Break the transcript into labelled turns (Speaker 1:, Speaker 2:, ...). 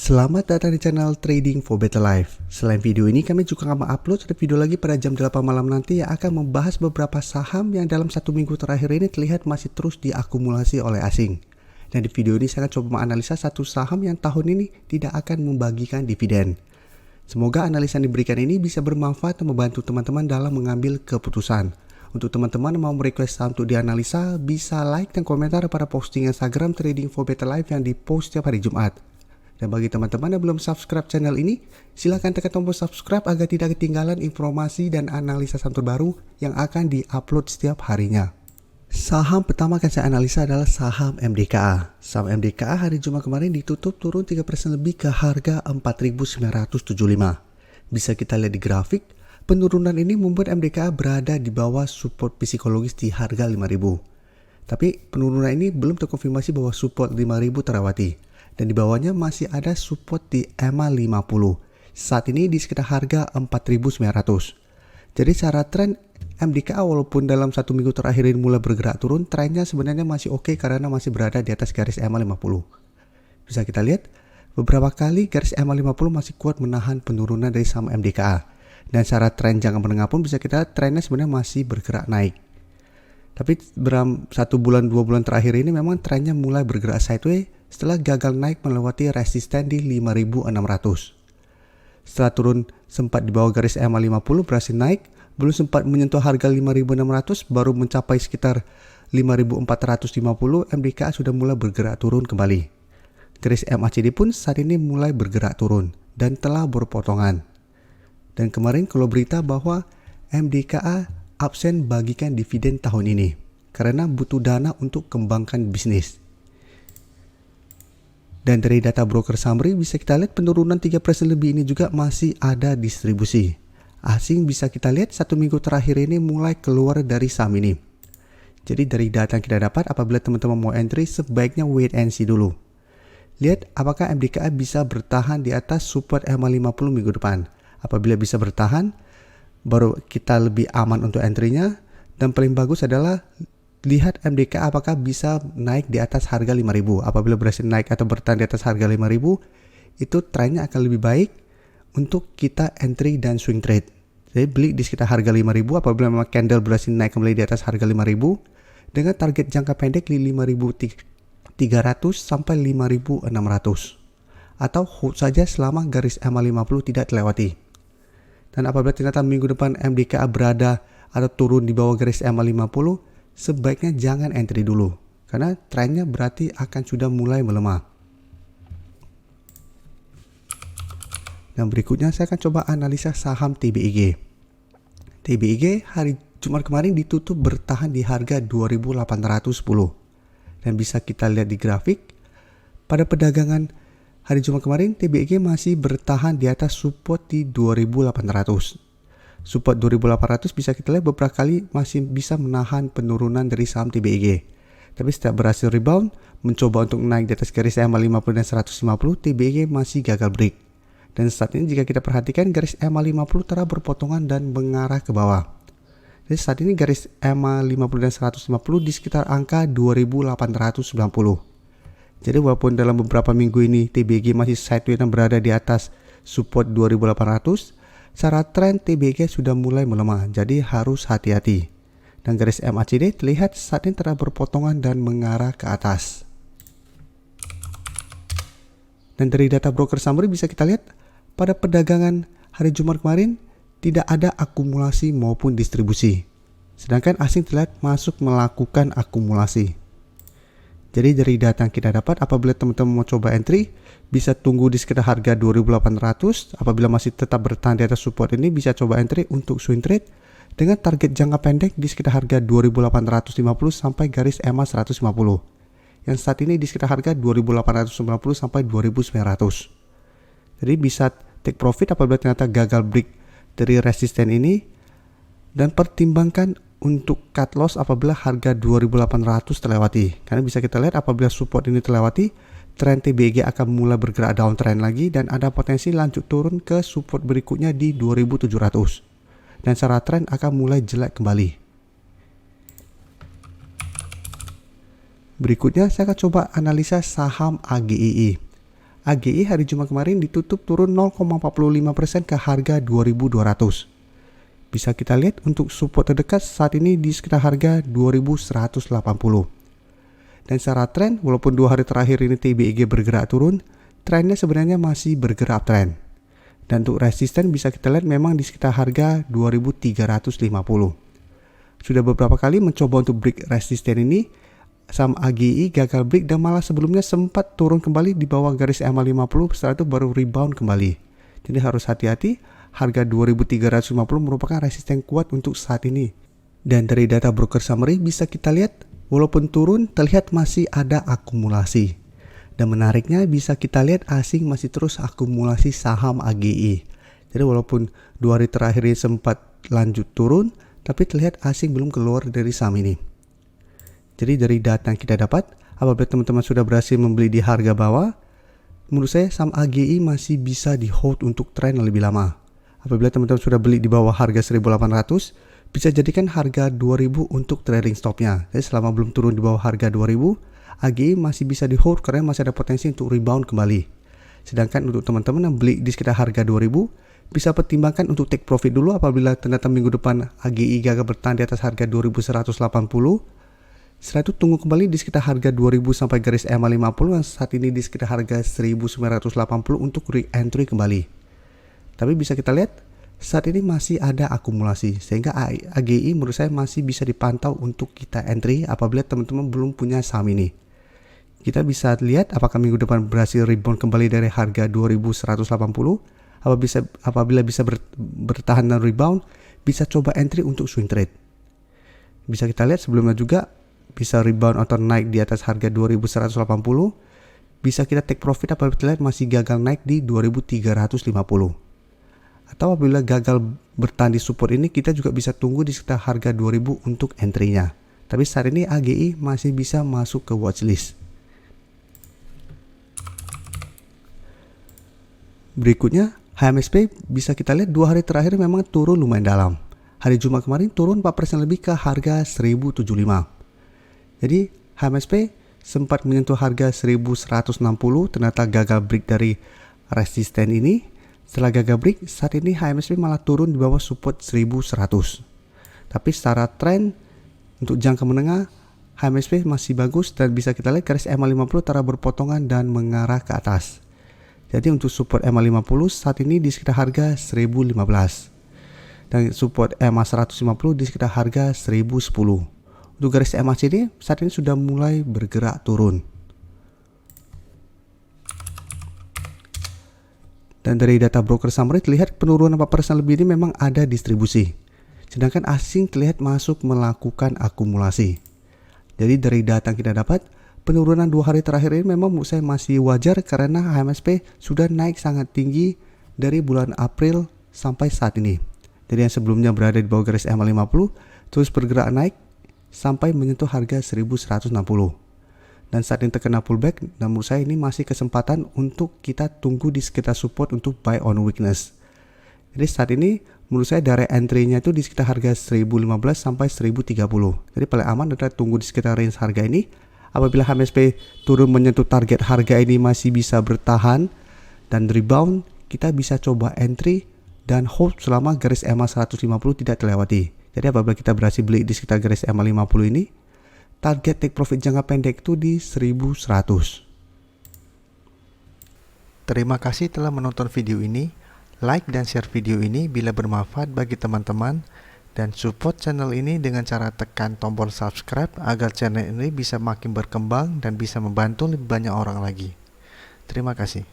Speaker 1: Selamat datang di channel Trading for Better Life. Selain video ini, kami juga akan upload satu video lagi pada jam 8 malam nanti yang akan membahas beberapa saham yang dalam satu minggu terakhir ini terlihat masih terus diakumulasi oleh asing. Dan di video ini saya akan coba menganalisa satu saham yang tahun ini tidak akan membagikan dividen. Semoga analisa yang diberikan ini bisa bermanfaat dan membantu teman-teman dalam mengambil keputusan. Untuk teman-teman yang mau merequest saham untuk dianalisa, bisa like dan komentar pada posting Instagram Trading for Better Life yang dipost setiap hari Jumat. Dan bagi teman-teman yang belum subscribe channel ini, silahkan tekan tombol subscribe agar tidak ketinggalan informasi dan analisa saham terbaru yang akan diupload setiap harinya. Saham pertama akan saya analisa adalah saham MDKA. Saham MDKA hari Jumat kemarin ditutup turun 3% lebih ke harga 4.975. Bisa kita lihat di grafik, penurunan ini membuat MDKA berada di bawah support psikologis di harga 5.000. Tapi penurunan ini belum terkonfirmasi bahwa support 5.000 terawati. Dan di bawahnya masih ada support di EMA 50. Saat ini di sekitar harga 4.900. Jadi secara tren MDKA walaupun dalam satu minggu terakhir ini mulai bergerak turun, trennya sebenarnya masih oke karena masih berada di atas garis EMA 50. Bisa kita lihat, beberapa kali garis EMA 50 masih kuat menahan penurunan dari saham MDKA. Dan secara tren jangka menengah pun bisa kita lihat trennya sebenarnya masih bergerak naik. Tapi dalam 1 bulan 2 bulan terakhir ini memang trennya mulai bergerak sideways setelah gagal naik melewati resisten di 5.600. Setelah turun sempat di bawah garis EMA 50 berhasil naik, belum sempat menyentuh harga 5.600 baru mencapai sekitar 5.450, MDKA sudah mulai bergerak turun kembali. Garis MACD pun saat ini mulai bergerak turun dan telah berpotongan. Dan kemarin kalau berita bahwa MDKA absen bagikan dividen tahun ini karena butuh dana untuk kembangkan bisnis. Dan dari data broker summary bisa kita lihat penurunan 3% lebih ini juga masih ada distribusi. Asing bisa kita lihat satu minggu terakhir ini mulai keluar dari saham ini. Jadi dari data yang kita dapat apabila teman-teman mau entry sebaiknya wait and see dulu. Lihat apakah MDKA bisa bertahan di atas support EMA 50 minggu depan. Apabila bisa bertahan, baru kita lebih aman untuk entry-nya. Dan paling bagus adalah lihat MDKA apakah bisa naik di atas harga 5.000. Apabila berhasil naik atau bertahan di atas harga 5.000, itu trennya akan lebih baik untuk kita entry dan swing trade. Jadi beli di sekitar harga 5.000 apabila memang candle berhasil naik kembali di atas harga 5.000 dengan target jangka pendek di 5.300 sampai 5.600. Atau hold saja selama garis EMA 50 tidak terlewati. Dan apabila ternyata minggu depan MDKA berada atau turun di bawah garis EMA 50, sebaiknya jangan entry dulu karena trennya berarti akan sudah mulai melemah. Dan berikutnya saya akan coba analisa saham TBIG. TBIG hari Jumat kemarin ditutup bertahan di harga 2.810. Dan bisa kita lihat di grafik pada perdagangan hari Jumat kemarin TBIG masih bertahan di atas support di 2.800. Support 2.800 bisa kita lihat beberapa kali masih bisa menahan penurunan dari saham TBIG. Tapi setelah berhasil rebound, mencoba untuk naik di atas garis EMA 50 dan 150, TBIG masih gagal break. Dan saat ini jika kita perhatikan garis EMA 50 telah berpotongan dan mengarah ke bawah. Jadi saat ini garis EMA 50 dan 150 di sekitar angka 2.890. Jadi walaupun dalam beberapa minggu ini TBIG masih sideways dan berada di atas support 2.800, secara tren TBIG sudah mulai melemah, jadi harus hati-hati. Dan garis MACD terlihat saat ini telah berpotongan dan mengarah ke atas. Dan dari data broker summary bisa kita lihat pada perdagangan hari Jumat kemarin tidak ada akumulasi maupun distribusi. Sedangkan asing terlihat masuk melakukan akumulasi. Jadi dari data yang kita dapat apabila teman-teman mau coba entry bisa tunggu di sekitar harga 2.800. Apabila masih tetap bertahan di atas support ini bisa coba entry untuk swing trade dengan target jangka pendek di sekitar harga 2.850 sampai garis EMA 150. Yang saat ini di sekitar harga 2.890 sampai 2.900. Jadi bisa take profit apabila ternyata gagal break dari resisten ini dan pertimbangkan untuk cut loss apabila harga 2.800 terlewati. Karena bisa kita lihat apabila support ini terlewati, tren TBIG akan mulai bergerak downtrend lagi dan ada potensi lanjut turun ke support berikutnya di 2.700. Dan secara tren akan mulai jelek kembali. Berikutnya saya akan coba analisa saham AGII. AGI hari Jumat kemarin ditutup turun 0,45% ke harga 2.200. Bisa kita lihat untuk support terdekat saat ini di sekitar harga 2.180. Dan secara tren, walaupun 2 hari terakhir ini TBEG bergerak turun, trennya sebenarnya masih bergerak uptrend. Dan untuk resisten bisa kita lihat memang di sekitar harga 2.350. Sudah beberapa kali mencoba untuk break resisten ini, saham AGI gagal break dan malah sebelumnya sempat turun kembali di bawah garis EMA 50, setelah itu baru rebound kembali. Jadi harus hati-hati, harga 2.350 merupakan resisten kuat untuk saat ini. Dan dari data broker summary bisa kita lihat, walaupun turun terlihat masih ada akumulasi. Dan menariknya bisa kita lihat asing masih terus akumulasi saham AGI. Jadi walaupun 2 hari terakhir ini sempat lanjut turun, tapi terlihat asing belum keluar dari saham ini. Jadi dari data yang kita dapat, apabila teman-teman sudah berhasil membeli di harga bawah, menurut saya saham AGI masih bisa di hold untuk tren yang lebih lama. Apabila teman-teman sudah beli di bawah harga 1.800, bisa jadikan harga 2.000 untuk trading stopnya. Jadi selama belum turun di bawah harga 2.000, AGI masih bisa di hold karena masih ada potensi untuk rebound kembali. Sedangkan untuk teman-teman yang beli di sekitar harga 2.000, bisa pertimbangkan untuk take profit dulu apabila ternyata minggu depan AGI gagal bertahan di atas harga 2.180. Setelah itu tunggu kembali di sekitar harga 2.000 sampai garis EMA 50 yang saat ini di sekitar harga 1.980 untuk re-entry kembali. Tapi bisa kita lihat saat ini masih ada akumulasi sehingga AGI menurut saya masih bisa dipantau untuk kita entry apabila teman-teman belum punya saham ini. Kita bisa lihat apakah minggu depan berhasil rebound kembali dari harga 2.180. Apabila bisa bertahan dan rebound, bisa coba entry untuk swing trade. Bisa kita lihat sebelumnya juga bisa rebound atau naik di atas harga 2.180. Bisa kita take profit apabila kita lihat masih gagal naik di 2.350. Atau apabila gagal bertahan di support ini, kita juga bisa tunggu di sekitar harga 2.000 untuk entry-nya. Tapi saat ini AGI masih bisa masuk ke watchlist. Berikutnya, HMSP bisa kita lihat 2 hari terakhir memang turun lumayan dalam. Hari Jumat kemarin turun 4% lebih ke harga 1.075. Jadi HMSP sempat menyentuh harga 1.160, ternyata gagal break dari resisten ini. Setelah gagal break, saat ini HMSP malah turun di bawah support 1.100. Tapi secara tren untuk jangka menengah, HMSP masih bagus dan bisa kita lihat garis EMA 50 telah berpotongan dan mengarah ke atas. Jadi untuk support EMA 50 saat ini di sekitar harga 1.015. Dan support EMA 150 di sekitar harga 1.010. Untuk garis EMA sini saat ini sudah mulai bergerak turun. Dan dari data broker summary terlihat penurunan 4% lebih ini memang ada distribusi. Sedangkan asing terlihat masuk melakukan akumulasi. Jadi dari data yang kita dapat, penurunan 2 hari terakhir ini memang menurut saya masih wajar karena HMSP sudah naik sangat tinggi dari bulan April sampai saat ini. Jadi yang sebelumnya berada di bawah garis EMA 50 terus bergerak naik sampai menyentuh harga 1.160. Dan saat ini terkena pullback, dan menurut saya ini masih kesempatan untuk kita tunggu di sekitar support untuk buy on weakness. Jadi saat ini menurut saya dari entry-nya itu di sekitar harga 1.015 sampai 1.030. Jadi paling aman adalah tunggu di sekitar range harga ini. Apabila HMSP turun menyentuh target harga ini masih bisa bertahan dan rebound, kita bisa coba entry dan hold selama garis EMA 150 tidak terlewati. Jadi apabila kita berhasil beli di sekitar garis EMA 50 ini, target take profit jangka pendek itu di 1.100. Terima kasih telah menonton video ini. Like dan share video ini bila bermanfaat bagi teman-teman. Dan support channel ini dengan cara tekan tombol subscribe agar channel ini bisa makin berkembang dan bisa membantu lebih banyak orang lagi. Terima kasih.